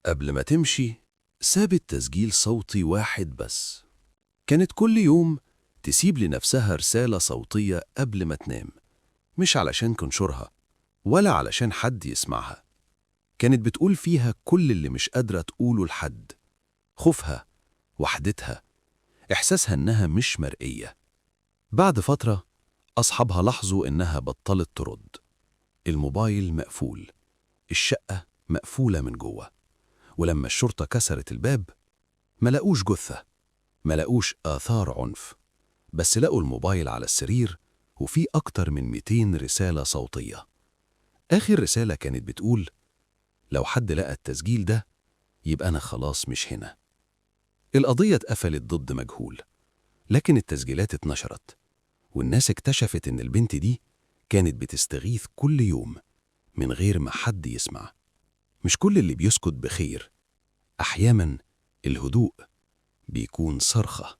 قبل ما تمشي سابت تسجيل صوتي واحد بس. كانت كل يوم تسيب لنفسها رسالة صوتية قبل ما تنام، مش علشان تنشرها ولا علشان حد يسمعها. كانت بتقول فيها كل اللي مش قادرة تقوله لحد: خوفها، وحدتها، إحساسها إنها مش مرئية. بعد فترة أصحابها لاحظوا إنها بطلت ترد. الموبايل مقفول، الشقة مقفولة من جوه. ولما الشرطة كسرت الباب ما لقوش جثة، ما لقوش آثار عنف، بس لقوا الموبايل على السرير وفيه أكتر من 200 رسالة صوتية. آخر رسالة كانت بتقول: لو حد لقى التسجيل ده يبقى أنا خلاص مش هنا. القضية اتقفلت ضد مجهول، لكن التسجيلات اتنشرت، والناس اكتشفت إن البنت دي كانت بتستغيث كل يوم من غير ما حد يسمع. مش كل اللي بيسكت بخير، أحياناً الهدوء بيكون صرخة.